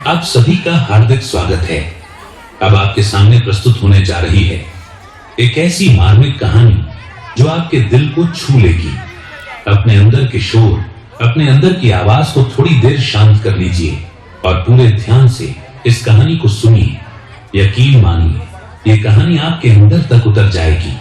आप सभी का हार्दिक स्वागत है। अब आपके सामने प्रस्तुत होने जा रही है एक ऐसी मार्मिक कहानी जो आपके दिल को छू लेगी। अपने अंदर के शोर, अपने अंदर की आवाज को थोड़ी देर शांत कर लीजिए और पूरे ध्यान से इस कहानी को सुनिए। यकीन मानिए, ये कहानी आपके अंदर तक उतर जाएगी।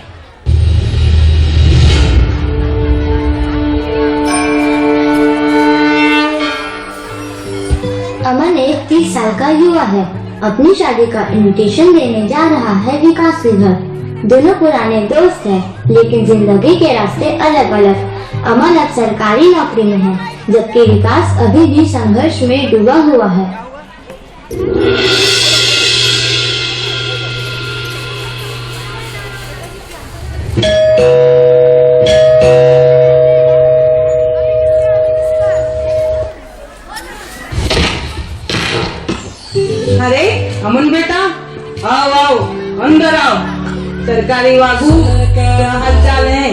अमन एक 30 साल का युवा है। अपनी शादी का इनविटेशन देने जा रहा है विकास के घर। दोनों पुराने दोस्त हैं, लेकिन जिंदगी के रास्ते अलग अलग। अमन अब सरकारी नौकरी में है, जबकि विकास अभी भी संघर्ष में डूबा हुआ है। अरे अमन बेटा, आओ आओ, अंदर आओ। सरकारी बाबू, क्या हाल चाल है?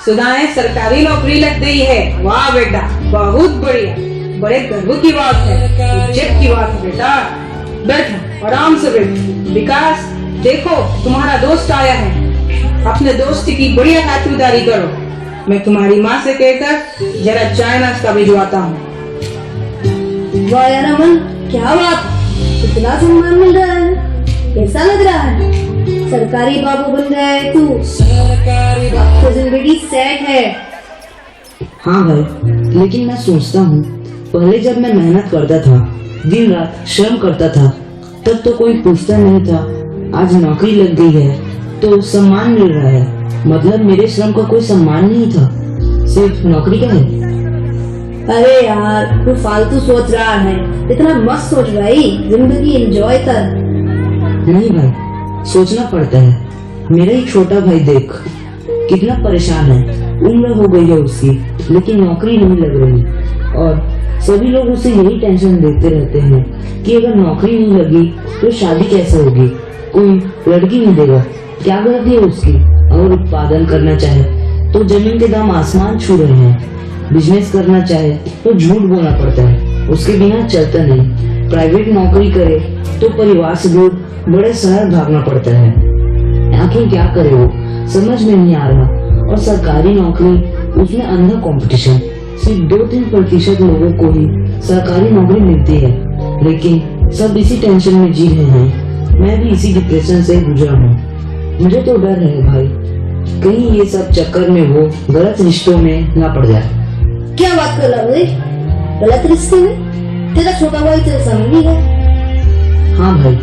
सुना है सरकारी नौकरी लग गई है। वाह बेटा, बहुत बढ़िया, बड़े गर्व की बात है, इज्जत की बात है बेटा। बैठो, आराम से बैठो। विकास, देखो तुम्हारा दोस्त आया है। अपने दोस्त की बढ़िया खातिरदारी करो। मैं तुम्हारी माँ से कहकर जरा चाय नाश्ता भिजवाता हूँ। वाह यार अमन, क्या बात, इतना सम्मान मिल रहा है, कैसा लग रहा है? सरकारी बाबू बन गया है तू, तो जिंदगी सेट है। हाँ भाई, लेकिन मैं सोचता हूँ पहले जब मैं मेहनत करता था, दिन रात श्रम करता था, तब तो कोई पूछता नहीं था। आज नौकरी लग गई है तो सम्मान मिल रहा है, मतलब मेरे श्रम का कोई सम्मान नहीं था, सिर्फ नौकरी का है। अरे यार, तू फालतू सोच रहा है, इतना मत सोच भाई, जिंदगी एंजॉय कर। नहीं भाई, सोचना पड़ता है। मेरा ही छोटा भाई देख कितना परेशान है, उम्र हो गई है उसकी, लेकिन नौकरी नहीं लग रही। और सभी लोग उसे यही टेंशन देते रहते हैं कि अगर नौकरी नहीं लगी तो शादी कैसे होगी, कोई लड़की नहीं देगा। क्या गलती है उसकी? अगर उत्पादन करना चाहे तो जमीन के दाम आसमान छू रहे हैं, बिजनेस करना चाहे तो झूठ बोलना पड़ता है, उसके बिना चलता नहीं। प्राइवेट नौकरी करे तो परिवार से दूर बड़े शहर भागना पड़ता है। आखिर क्या करे वो, समझ में नहीं आ रहा। और सरकारी नौकरी, उसमें अंधा कंपटीशन। सिर्फ 2-3% लोगों को ही सरकारी नौकरी मिलती है, लेकिन सब इसी टेंशन में जी रहे हैं। मैं भी इसी डिप्रेशन से गुजरा हूँ। मुझे तो डर है भाई, कहीं ये सब चक्कर में वो गलत रिश्तों में ना पड़ जाए। क्या बात कर रहा है? गलत रिश्ते में? तेरा छोटा भाई तेरे सामने है। हाँ भाई,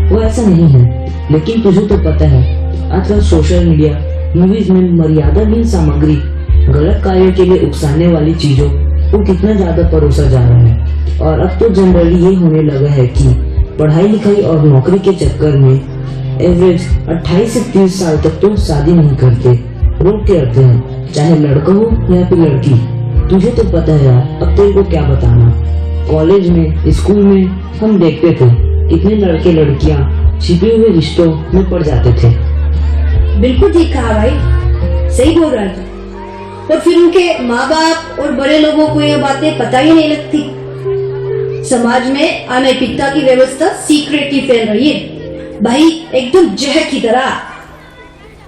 वो ऐसा नहीं है, लेकिन तुझे तो पता है आजकल सोशल मीडिया, मूवीज में मर्यादाहीन सामग्री, गलत कार्य के लिए उकसाने वाली चीजों को कितना ज्यादा परोसा जा रहा है। और अब तो जनरली ये होने लगा है कि पढ़ाई लिखाई और नौकरी के चक्कर में एवरेज 28 से 30 साल तक तो शादी नहीं करते, रोक के रखते हैं, चाहे लड़का हो या फिर लड़की। तुझे तो पता है यार, अब तेरे को क्या बताना। कॉलेज में, स्कूल में हम देखते थे कितने लड़के लड़कियां छिपे हुए रिश्तों में पड़ जाते थे। बिल्कुल ठीक कहा भाई, सही बोल रहा है। और फिर उनके माँ बाप और बड़े लोगों को ये बातें पता ही नहीं लगती। समाज में अनैतिकता की व्यवस्था सीक्रेटली फैल रही है भाई, एकदम जहर की तरह।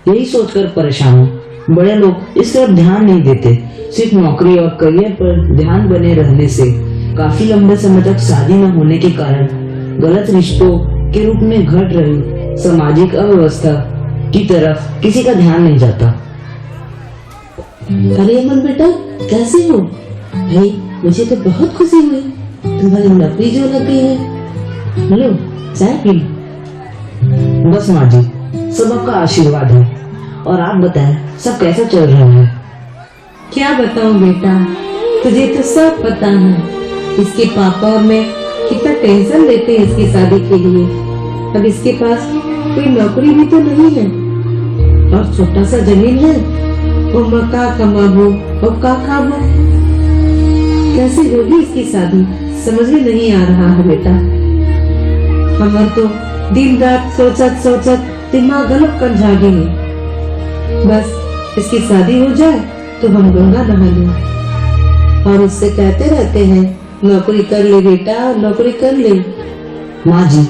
यही सोचकर परेशान हूँ, बड़े लोग इस तरफ ध्यान नहीं देते। सिर्फ नौकरी और करियर पर ध्यान बने रहने से काफी लंबे समय तक शादी न होने के कारण गलत रिश्तों के रूप में घट रही सामाजिक अव्यवस्था की तरफ किसी का ध्यान नहीं जाता। अरे अमन बेटा, कैसे हो? भाई मुझे तो बहुत खुशी हुई, तुम्हारी नौकरी जो लग गई है। लो चाय पी। बस माँ जी, सब आपका आशीर्वाद है। और आप बताएं, सब कैसा चल रहा है? क्या बताऊं बेटा, तुझे तो सब पता है। इसके पापा और मैं कितना टेंशन लेते हैं इसकी शादी के लिए। अब इसके पास कोई नौकरी भी तो नहीं है और छोटा सा जमीन है, और मैं का कमाबू और का खाबू, कैसे होगी इसकी शादी, समझ में नहीं आ रहा है बेटा। हमारे तो दिन रात सोचत सोचत दिमाग गलत कर जागेंगे। बस इसकी शादी हो जाए तो हम गंगा नहा लें और उससे कहते रहते हैं नौकरी कर ले बेटा, नौकरी कर ले। माँ जी,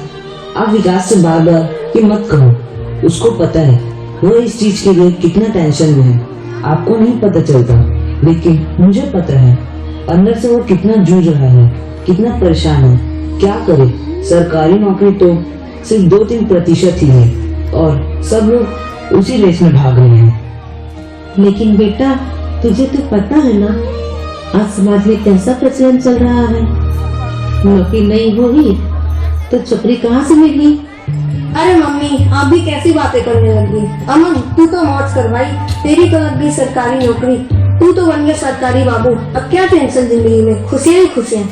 आप विकास से बार बार ये मत कहो। उसको पता है वो इस चीज के लिए कितना टेंशन में है। आपको नहीं पता चलता, लेकिन मुझे पता है अंदर से वो कितना जूझ रहा है, कितना परेशान है। क्या करे, सरकारी नौकरी तो सिर्फ 2-3% ही है और सब लोग उसी रेस में भाग रहे हैं। लेकिन बेटा, तुझे तो पता है ना, आज समाज में कैसा प्रचलन चल रहा है। नौकरी नहीं होगी तो छोकरी कहाँ से मिलेगी। अरे मम्मी, आप भी कैसी बातें करने लगी। अमन, तू तो मौज कर भाई, तेरी तो लग गई सरकारी नौकरी, तू तो बन गया सरकारी बाबू। अब क्या टेंशन जिंदगी में, खुशियां ही खुशियां।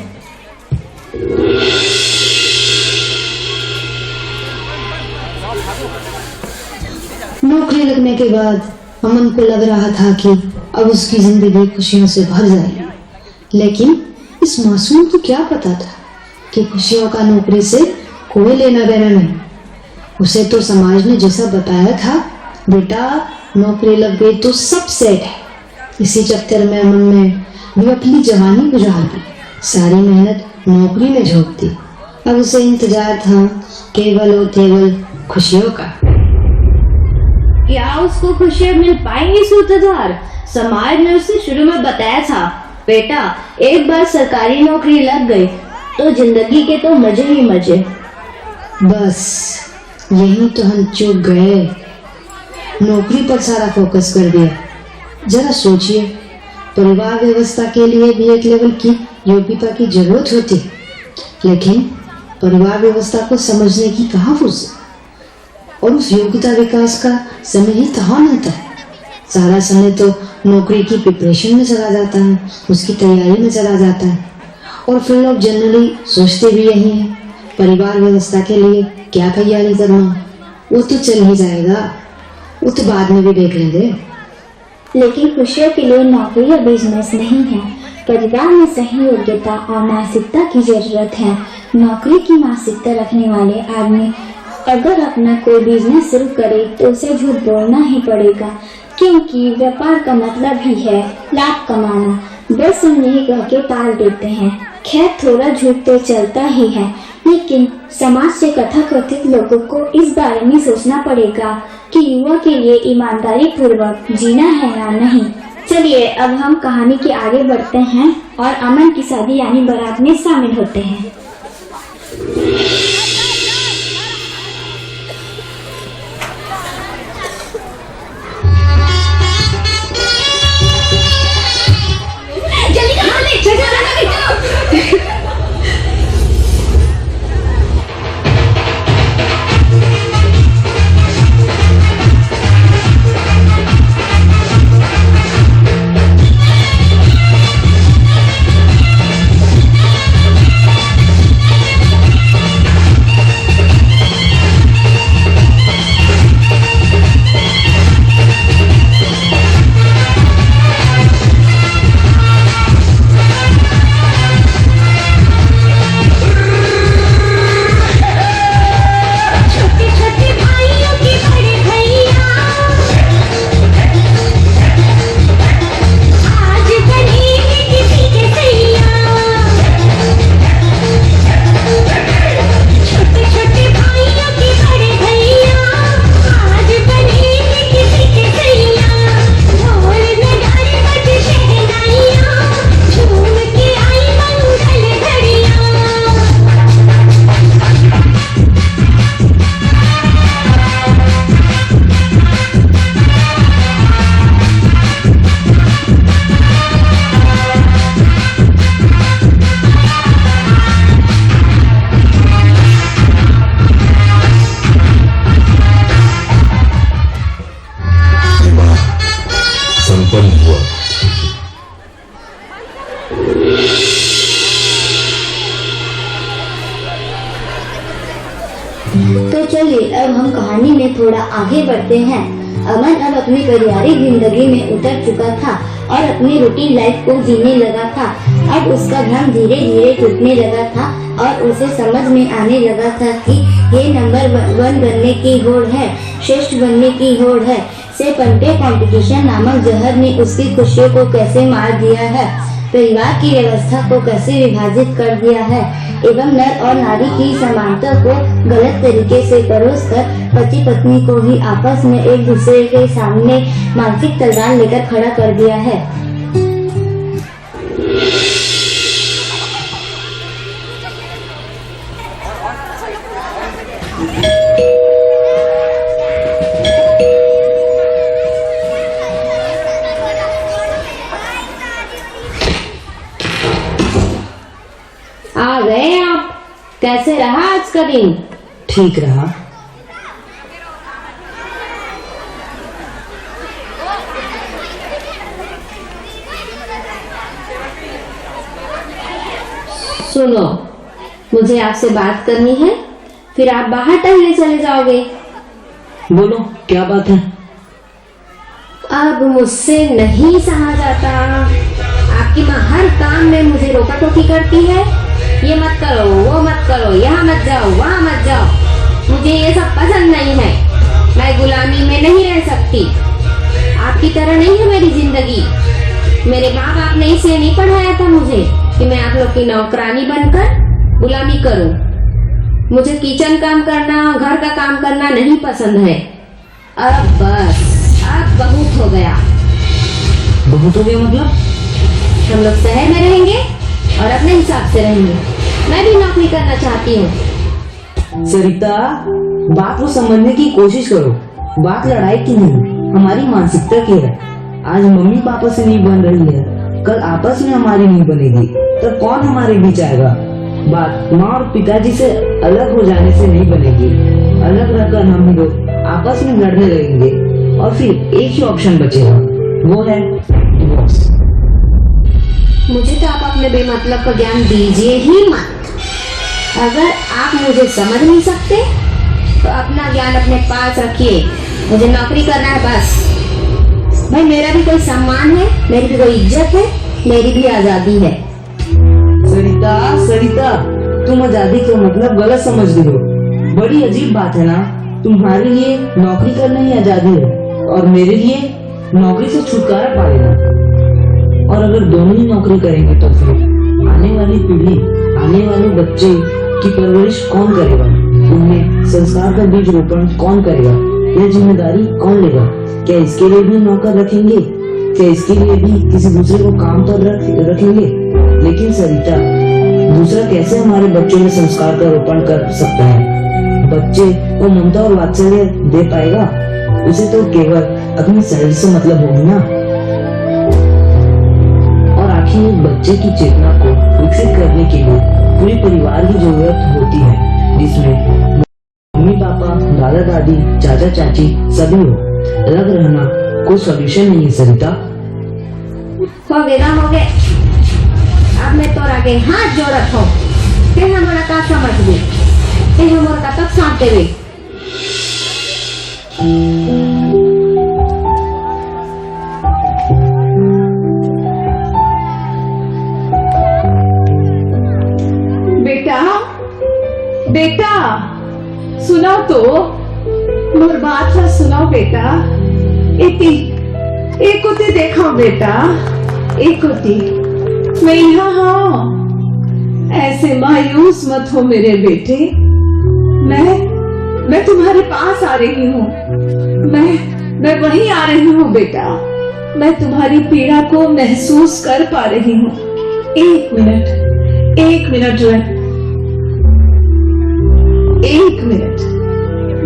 नौकरी लगने के बाद अमन को लग रहा था कि अब उसकी जिंदगी खुशियों से भर जाएगी, लेकिन इस मासूम को क्या पता था कि खुशियों का नौकरी से कोई लेना देना नहीं। उसे तो समाज ने जैसा बताया था, बेटा नौकरी लग गई तो सब सेट है। इसी चक्कर में अमन ने भी अपनी जवानी गुजार दी, सारी मेहनत नौकरी में झोंक दी। अब उसे इंतजार था केवल और केवल खुशियों का। क्या उसको खुशियाँ मिल पाएंगी सूत्रधार? समाज ने उसे शुरू में बताया था, बेटा एक बार सरकारी नौकरी लग गई तो जिंदगी के तो मजे ही मजे। बस यही तो हम चूक गए, नौकरी पर सारा फोकस कर दिया। जरा सोचिए, परिवार व्यवस्था के लिए भी एक लेवल की योग्यता की जरूरत होती, लेकिन परिवार व्यवस्था को समझने की कहाँ फुर्सत, और उस योग्यता विकास का समय ही कहाँ मिलता है। सारा समय तो नौकरी की प्रिपरेशन में चला जाता है, उसकी तैयारी में चला जाता है। और फिर लोग जनरली सोचते भी यही है, परिवार व्यवस्था के लिए क्या तैयारी करना, वो तो चल ही जाएगा, वो तो बाद में भी देख लेंगे। लेकिन खुशियों के लिए नौकरी या बिजनेस नहीं है, परिवार में सही योग्यता और मानसिकता की जरूरत है। नौकरी की मानसिकता रखने वाले आदमी अगर अपना कोई बिजनेस शुरू करे तो उसे झूठ बोलना ही पड़ेगा, क्योंकि व्यापार का मतलब ही है लाभ कमाना। बस हम यही कह के टाल देते हैं। खैर थोड़ा झूठ तो चलता ही है, लेकिन समाज से कथाकथित लोगों को इस बारे में सोचना पड़ेगा कि युवा के लिए ईमानदारी पूर्वक जीना है या नहीं। चलिए अब हम कहानी के आगे बढ़ते हैं और अमन की शादी यानी बारात में शामिल होते हैं। तो चलिए अब हम कहानी में थोड़ा आगे बढ़ते हैं। अमन अब अपनी पारिवारिक जिंदगी में उतर चुका था और अपनी रूटीन लाइफ को जीने लगा था। अब उसका भ्रम धीरे धीरे टूटने लगा था और उसे समझ में आने लगा था कि ये नंबर 1 बनने की होड़ है, श्रेष्ठ बनने की होड़ है। से पंटे कंपटीशन नामक जहर ने उसकी खुशियों को कैसे मार दिया है। परिवार की व्यवस्था को कैसे विभाजित कर दिया है एवं नर और नारी की समानता को गलत तरीके से परोसकर पति पत्नी को ही आपस में एक दूसरे के सामने मानसिक तलवार लेकर खड़ा कर दिया है। आ गए आप। कैसे रहा आज का दिन? ठीक रहा। सुनो, मुझे आपसे बात करनी है, फिर आप बाहर टहलने चले जाओगे। बोलो, क्या बात है? अब मुझसे नहीं सहा जाता। आपकी माँ हर काम में मुझे रोका टोकी करती है। ये मत करो, वो मत करो, यहाँ मत जाओ, वहाँ मत जाओ। मुझे ये सब पसंद नहीं है। मैं गुलामी में नहीं रह सकती। आपकी तरह नहीं है मेरी जिंदगी। मेरे माँ बाप ने इसलिए नहीं पढ़ाया था मुझे कि मैं आप लोग की नौकरानी बनकर गुलामी करूं। मुझे किचन काम करना, घर का काम करना नहीं पसंद है। अब बस, अब बहुत हो गया। बहुत हो गया मतलब? हम लोग शहर में रहेंगे और अपने हिसाब से रहेंगे। मैं भी नौकरी करना चाहती हूँ। सरिता, बात को समझने की कोशिश करो। बात लड़ाई की नहीं, हमारी मानसिकता की है। आज मम्मी पापा से नहीं बन रही है, कल आपस में हमारी नहीं बनेगी, तो कौन हमारे बीच आएगा? बात माँ और पिताजी से अलग हो जाने से नहीं बनेगी। अलग रहकर हम लोग आपस में लड़ने लगेंगे और फिर एक ही ऑप्शन बचेगा, वो है डिवोर्स। मुझे तो आप अपने बेमतलब का ज्ञान दीजिए ही मत। अगर आप मुझे समझ नहीं सकते तो अपना ज्ञान अपने पास रखिए। मुझे नौकरी करना है बस। भाई, मेरा भी कोई सम्मान है, मेरी भी कोई इज्जत है, मेरी भी आजादी है। सरिता, तुम आजादी का मतलब गलत समझ रही हो। बड़ी अजीब बात है ना। तुम्हारे लिए नौकरी करना ही आजादी है और मेरे लिए नौकरी से छुटकारा पा लेना। और अगर दोनों ही नौकरी करेंगे तो फिर आने वाली पीढ़ी, आने वाले बच्चे की परवरिश कौन करेगा? उनमें संस्कार का बीज रोपण कौन करेगा? यह जिम्मेदारी कौन लेगा? क्या इसके लिए भी नौकर रखेंगे? क्या इसके लिए भी किसी दूसरे को काम पर रखेंगे? लेकिन सरिता, दूसरा कैसे हमारे बच्चों में संस्कार का रोपण कर सकता है? बच्चे को ममता और वात्सल्य दे पाएगा? उसे तो केवल अपने शरीर से मतलब होगी ना। और आखिर बच्चे की चेतना को विकसित करने के लिए पूरे परिवार की जरूरत होती है, जिसमें मम्मी पापा, दादा दादी, चाचा चाची सभी हो। अलग रहना कोई सॉल्यूशन नहीं है सरिता। हो गए ना, हो गए। अब मैं तो आगे हाथ जोड़त हूँ। फिर हमारा का समझ गई, फिर हमारा का तक साथ देवे। बेटा, बेटा, सुनो तो, मोर बात ला सुनो बेटा। एक उती देखो बेटा, एक उती मैं यहाँ हूँ। ऐसे मायूस मत हो मेरे बेटे। मैं तुम्हारे पास आ रही हूँ। मैं वहीं आ रही हूँ बेटा। मैं तुम्हारी पीड़ा को महसूस कर पा रही हूँ। एक मिनट रह। एक मिनट,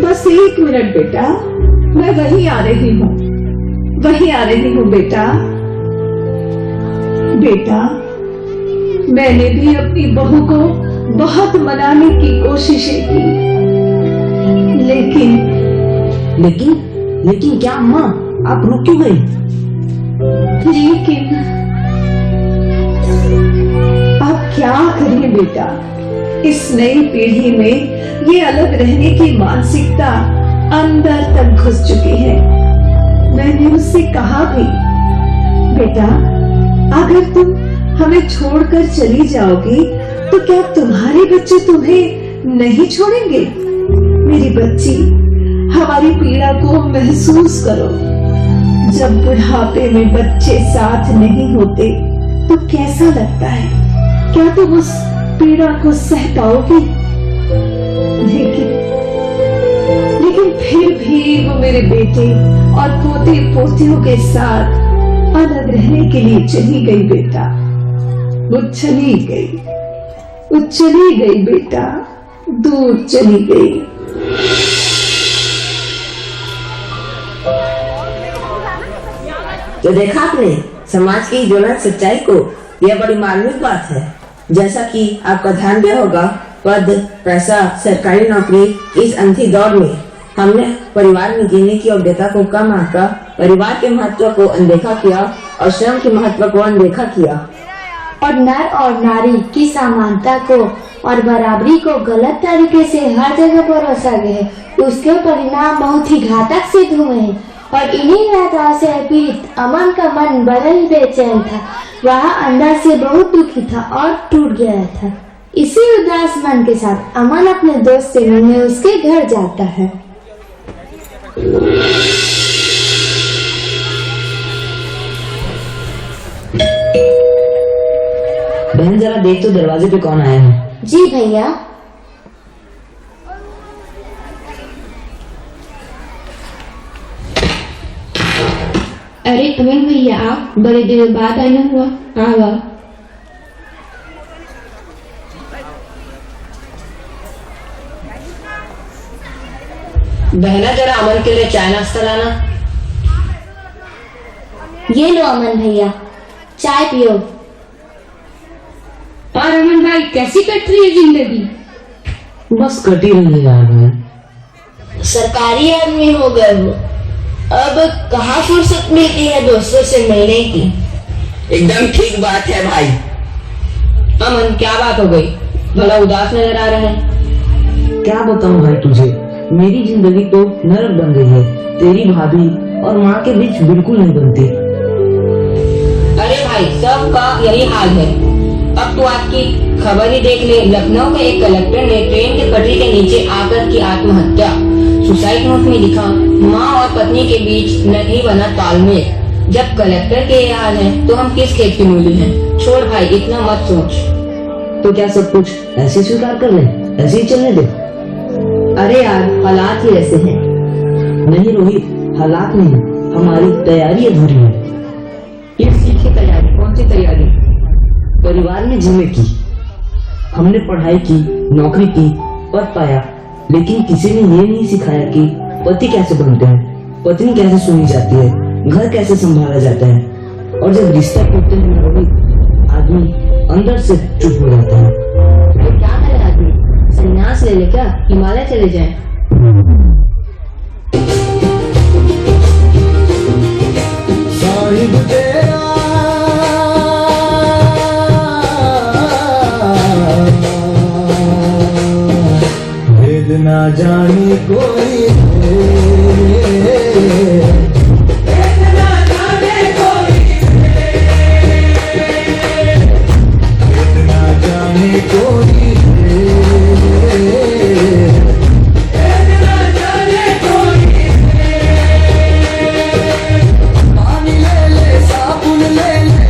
बस एक मिनट बेटा। मैं वहीं आ रही हूँ बेटा। बेटा, मैंने भी अपनी बहू को बहुत मनाने की कोशिशें की, लेकिन क्या माँ, आप रुक क्यों गई? लेकिन अब क्या करें बेटा? इस नई पीढ़ी में ये अलग रहने की मानसिकता अंदर तक घुस चुकी है। मैंने उससे कहा भी, बेटा, अगर तुम हमें छोड़कर चली जाओगी तो क्या तुम्हारे बच्चे तुम्हें नहीं छोड़ेंगे? मेरी बच्ची, हमारी पीड़ा को महसूस करो। जब बुढ़ापे में बच्चे साथ नहीं होते तो कैसा लगता है? क्या तुम उस पीड़ा को सह पाओगी? लेकिन फिर भी वो मेरे बेटे और पोते पोतियों के साथ अलग रहने के लिए चली गई बेटा। वो चली गई बेटा, दूर चली गई। तो देखा आपने समाज की ज्वलंत सच्चाई को। यह बड़ी मार्मिक बात है। जैसा कि आपका ध्यान दिया होगा, पद, पैसा, सरकारी नौकरी, इस अंधी दौड़ में हमने परिवार में जीने की योग्यता को कम आंका, परिवार के महत्व को अनदेखा किया और स्वयं के महत्व को अनदेखा किया, और नर और नारी की समानता को और बराबरी को गलत तरीके से हर जगह परोसा गए। उसके परिणाम बहुत ही घातक सिद्ध हुए हैं और इन्हीं व्याधियों से पीड़ित अमन का मन बड़ा ही बेचैन था। वह अंदर से बहुत दुखी था और टूट गया था। इसी उदास मन के साथ अमन अपने दोस्त से मिलने उसके घर जाता है। बहन जरा देख तो दरवाजे पे कौन आया है। जी भैया। अरे अमन भैया, आप बड़े दिनों बाद आना हुआ। आओ। बहना जरा अमन के लिए चाय नाश्ता लाना। ये लो अमन भैया, चाय पियो। और अमन भाई, कैसी कट रही है जिंदगी? बस कटी रही है यार। सरकारी आदमी हो गए हो, अब कहाँ फुर्सत मिलती है दोस्तों से मिलने की। एकदम ठीक बात है भाई। अमन, क्या बात हो गई? बड़ा उदास नजर आ रहा है। क्या बताऊं भाई तुझे, मेरी जिंदगी तो नरक बन गई है। तेरी भाभी और माँ के बीच बिल्कुल नहीं बनती। अरे भाई, सबका यही हाल है। अब तो आपकी खबर ही देख ले। लखनऊ के एक कलेक्टर ने ट्रेन के पटरी के नीचे आकर की आत्महत्या। सुसाइड नोट में लिखा, माँ और पत्नी के बीच नहीं बना तालमेल। जब कलेक्टर के ये हाल है तो हम किस खेत की मूली हैं? छोड़ भाई, इतना मत सोच। तो क्या सब कुछ ऐसे स्वीकार कर ले, ऐसे ही चलने दे? अरे यार, हालात ही ऐसे हैं। नहीं रोहित, हालात नहीं, हमारी तैयारी अधूरी है। किस चीज की तैयारी? कौन सी तैयारी? परिवार में जीने की। हमने पढ़ाई की, नौकरी की, पद पाया, लेकिन किसी ने ये नहीं सिखाया कि पति कैसे बनते हैं, पत्नी कैसे सुनी जाती है, घर कैसे संभाला जाता है। और जब रिश्ता टूटते हैं रोहित, आदमी अंदर से चुप हो जाता है। तो क्या करे आदमी? संन्यास ले ले क्या? हिमालय चले जाएं? साहिब तेरा भेद ना जाने कोई, भेद ना जाने कोई, भेद ना जाने कोई, भेद ना जाने कोई। पानी ले ले, साबुन ले ले,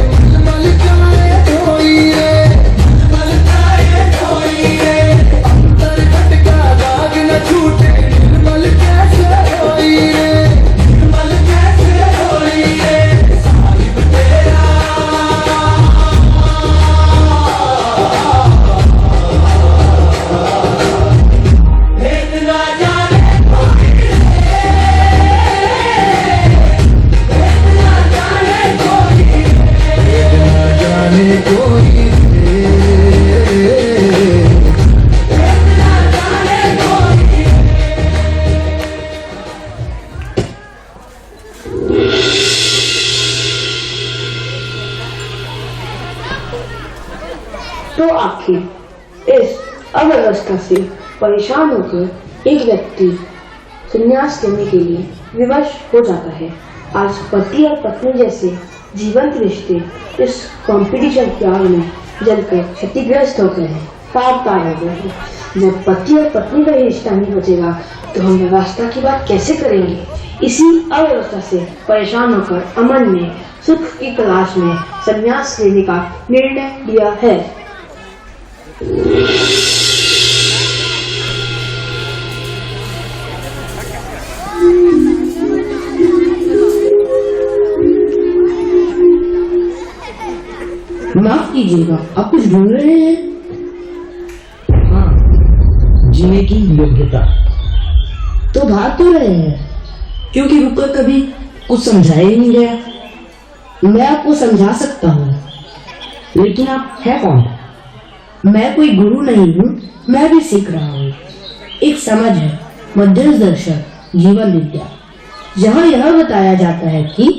मल जाए धोई रे, मल जाए धोई रे। अंदर खटका दाग न छूटे, निर्मल कैसे होई रे, निर्मल कैसे होई रे। साहिब तेरा भेद ना जाने कोई, भेद ना जाने कोई, भेद ना जाने कोई, भेद ना जाने कोई। तो आखिर इस अव्यवस्था से परेशान होकर एक व्यक्ति संन्यास लेने के लिए विवश हो जाता है। आज पति और पत्नी जैसे जीवंत रिश्ते इस कंपटीशन की आग में जलकर क्षतिग्रस्त हो गए हैं, तार तार हो गए हैं। जब पति और पत्नी का ही रिश्ता नहीं बचेगा तो हम व्यवस्था की बात कैसे करेंगे? इसी अव्यवस्था से परेशान होकर अमन ने सुख की तलाश में संन्यास लेने का निर्णय लिया है। माफ कीजिएगा, आप कुछ ढूंढ रहे हैं? हाँ, जीने की योग्यता। तो भाग क्यों रहे हैं? क्योंकि रुककर कभी कुछ समझाया ही नहीं गया। मैं आपको समझा सकता हूँ। लेकिन आप है कौन? मैं कोई गुरु नहीं हूँ, मैं भी सीख रहा हूँ। एक समझ है, मध्यस्थ दर्शन, जीवन विद्या। यहाँ यह बताया जाता है कि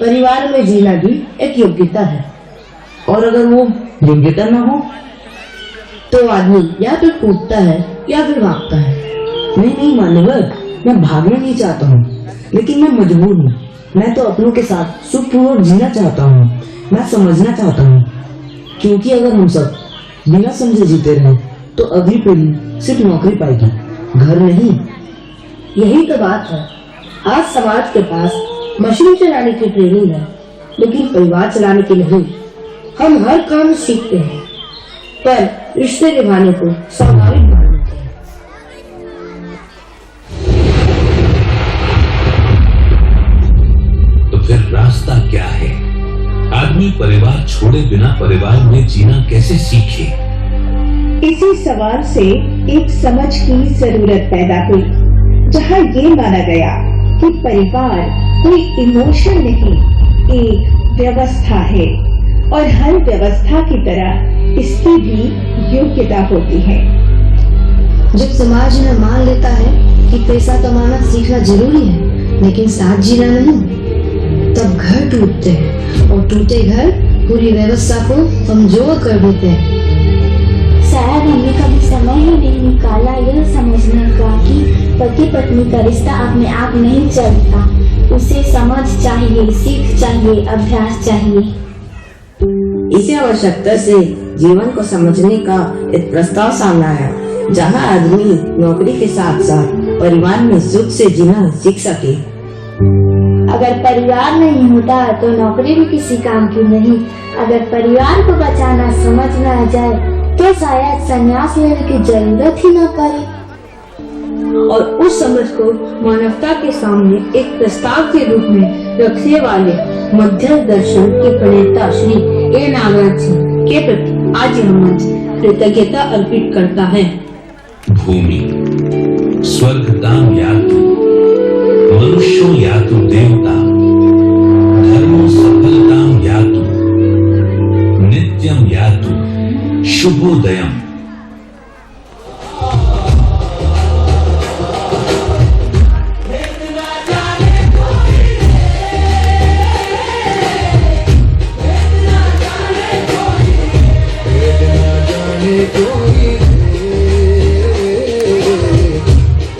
परिवार में जीना भी एक योग्यता है, और अगर वो योग्यता न हो तो आदमी या तो टूटता है या फिर भागता है। नहीं मान्यवर, मैं भागना नहीं चाहता हूँ, लेकिन मैं मजबूर हूँ। मैं तो अपनों के साथ सुखपूर्वक जीना चाहता हूँ। मैं समझना चाहता हूँ, क्योंकि अगर हम सब बिना समझे जीते रहे तो अगली पीढ़ी सिर्फ नौकरी पाएगी, घर नहीं। यही तो बात है। आज समाज के पास मशीन चलाने की ट्रेनिंग है, लेकिन परिवार चलाने की नहीं। हम हर काम सीखते हैं, पर रिश्ते निभाने को स्वाभाविक मान लेते हैं। तो फिर रास्ता क्या है? आदमी परिवार छोड़े बिना परिवार में जीना कैसे सीखे? इसी सवाल से एक समझ की जरूरत पैदा हुई, जहाँ ये माना गया कि परिवार कोई इमोशन नहीं, एक व्यवस्था है और हर व्यवस्था की तरह इसकी भी योग्यता होती है। जब समाज न मान लेता है कि पैसा कमाना सीखना जरूरी है, लेकिन साथ जीना नहीं, तब घर टूटते हैं और टूटे घर पूरी व्यवस्था को कमजोर कर देते हैं। शायद हमने कभी समय ही नहीं निकाला यह समझने का कि पति पत्नी का रिश्ता अपने आप नहीं चलता। उसे समझ चाहिए, सीख चाहिए, अभ्यास चाहिए। इसी आवश्यकता से जीवन को समझने का एक प्रस्ताव सामने आया, जहाँ आदमी नौकरी के साथ साथ परिवार में सुख से जीना सीख सके। अगर परिवार नहीं होता तो नौकरी भी किसी काम की नहीं। अगर परिवार को बचाना समझ में आ जाए तो शायद संन्यास लेने की जरूरत ही न पड़े। और उस समझ को मानवता के सामने एक प्रस्ताव के रूप में रखने वाले मध्यस्थ दर्शन के प्रणेता श्री ए नागराज जी के प्रति आज यह मंच कृतज्ञता अर्पित करता है। भूमि स्वर्गताम यातु, मनुष्यों यातु देवता, धर्मो सफलताम यातु, नित्यम यातु शुभोदयम। कोई